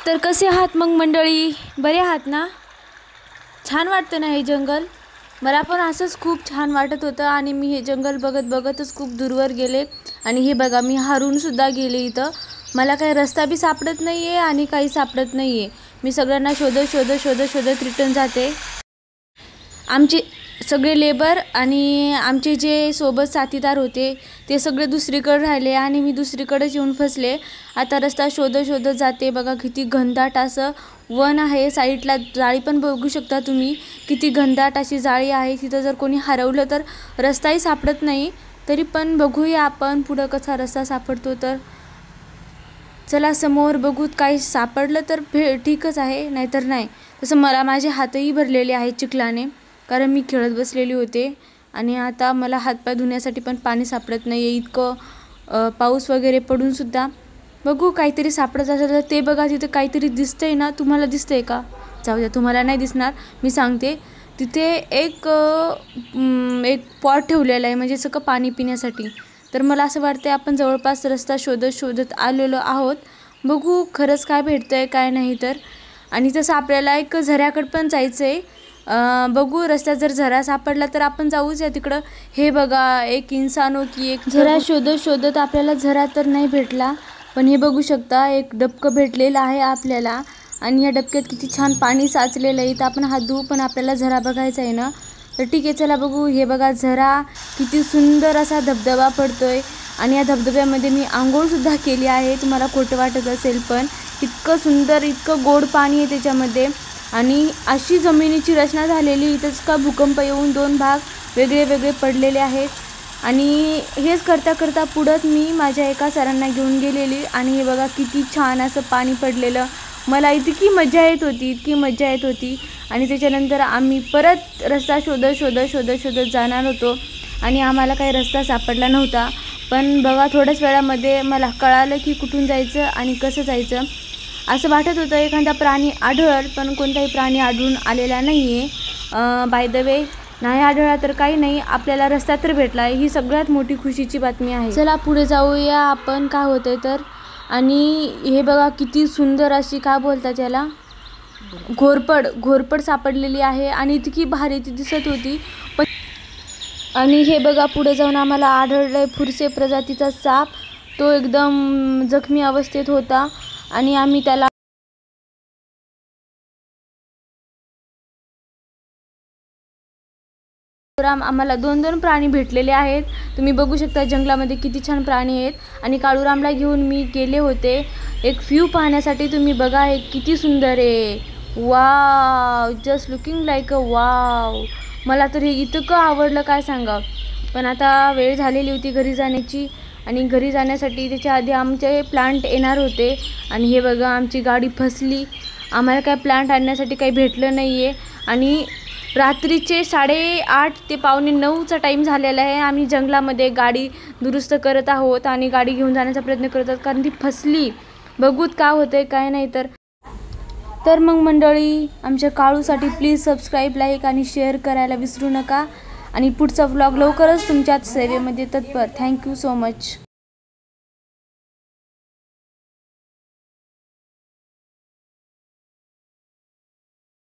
तर कसे आहात मग मंडळी, बरे आहात ना? छान वाटतं ना हे जंगल? मला पण असंच खूप छान वाटत होतं आणि मी हे जंगल बघत बघतच खूप दूरवर गेले. आणि हे बघा, मी हरून सुद्धा गेले. इथं मला काही रस्ता बी सापडत नाही आहे आणि काही सापडत नाही आहे. मी सगळ्यांना शोधत शोधत शोधत शोधत रिटर्न जाते. आमचे सगळे लेबर आणि आमचे जे सोबत साथीदार होते ते सगळे दुसरीकडे राहिले आणि मी दुसरीकडेच येऊन फसले. आता रस्ता शोधत शोधत जाते. बघा किती घनदाट असं वन आहे. साईडला जाळी पण बघू शकता तुम्ही, किती घनदाट अशी जाळी आहे. तिथं जर कोणी हरवलं तर रस्ताही सापडत नाही. तरी पण बघूया आपण पुढं कसा रस्ता सापडतो. तर चला समोर बघूत, काही सापडलं तर ठीकच आहे, नाहीतर नाही. तसं मला माझे हातही भरलेले आहेत चिखलाने, कारण मी खेळत बसलेली होते. आणि आता मला हातपाय धुण्यासाठी पण पाणी सापडत नाही आहे. इतकं पाऊस वगैरे पडूनसुद्धा. बघू काहीतरी सापडत असेल तर. ते बघा तिथे काहीतरी दिसतंय ना, तुम्हाला दिसतंय का? जाऊ द्या, तुम्हाला नाही दिसणार, मी सांगते. तिथे एक पॉट ठेवलेला आहे, म्हणजे सगळं पाणी पिण्यासाठी. तर मला असं वाटतं आपण जवळपास रस्ता शोधत शोधत आलेलो आहोत. बघू खरंच काय भेटतंय काय नाही तर. आणि तसं आपल्याला एक झऱ्याकडं पण जायचं आहे. बघू रस्त्यात जर झरा सापडला तर आपण जाऊच या तिकडं. हे बघा, एक इंसानो की एक झरा शोधत शोधत आपल्याला झरा तर नाही भेटला, पण हे बघू शकता एक डबकं भेटलेलं आहे आपल्याला. आणि या डबक्यात किती छान पाणी साचलेलं आहे. तर आपण हात धुवू, पण आपल्याला झरा बघायचा आहे ना. तर ठीक आहे, चला बघू. हे बघा झरा, किती सुंदर असा धबधबा पडतोय. आणि या धबधब्यामध्ये मी आंघोळसुद्धा केली आहे. तुम्हाला खोटं वाटत असेल, पण इतकं सुंदर, इतकं गोड पाणी आहे त्याच्यामध्ये. आणि अशी जमिनीची रचना झालेली, इथंच का भूकंप येऊन 2 भाग वेगळे वेगळे पडलेले आहेत. आणि हेच करता करता पुढंच मी माझ्या एका सरांना घेऊन गेलेली. आणि हे बघा किती छान असं पाणी पडलेलं. मला इतकी मजा येत होती, इतकी मजा येत होती. आणि त्याच्यानंतर आम्ही परत रस्ता शोधत शोधत शोधत शोधत जाणार होतो आणि आम्हाला काही रस्ता सापडला नव्हता. पण बघा थोड्याच वेळामध्ये मला कळालं की कुठून जायचं आणि कसं जायचं. असं वाटत होतं एखादा प्राणी आढळल, पण कोणताही प्राणी आढळून आलेला नाही आहे. बाय द वे, नाही आढळला तर काही नाही, आपल्याला रस्ता तर भेटला आहे, ही सगळ्यात मोठी खुशीची बातमी आहे. चला पुढे जाऊया आपण काय होतंय तर. आणि हे बघा किती सुंदर अशी, काय बोलतात याला, घोरपड सापडलेली आहे. आणि इतकी भारी ती दिसत होती. पण आणि हे बघा पुढे जाऊन आम्हाला आढळलंय फुरसे प्रजातीचा साप. तो एकदम जखमी अवस्थेत होता आणि आम्ही त्याला आम्हाला 2 प्राणी भेटलेले आहेत. तुम्ही बघू शकता जंगलामध्ये किती छान प्राणी आहेत. आणि काळूरामला घेऊन मी गेले होते एक व्ह्यू पाहण्यासाठी. तुम्ही बघा हे किती सुंदर आहे. Wow, just looking like a wow. मला तर हे इतकं आवडलं काय सांगा. पण आता वेळ झालेली होती घरी जाण्याची. आणि घरी जाण्यासाठी त्याच्या आधी आमचे प्लांट येणार होते. आणि हे बघा आमची गाडी फसली. आम्हाला काय प्लांट आणण्यासाठी काही भेटलं नाही आहे. आणि रात्रीचे 8:30 ते 8:45चा टाईम झालेला आहे. आम्ही जंगलामध्ये गाडी दुरुस्त करत आहोत आणि गाडी घेऊन जाण्याचा प्रयत्न करत आहोत, कारण ती फसली. बघूत काय होतंय काय नाही तर मग मंडळी, आमच्या काळूसाठी प्लीज सबस्क्राईब, लाईक आणि शेअर करायला विसरू नका. आणि पुढचा व्लॉग लवकरच तुमच्याच सेवेमध्ये तत्पर. Thank you so much.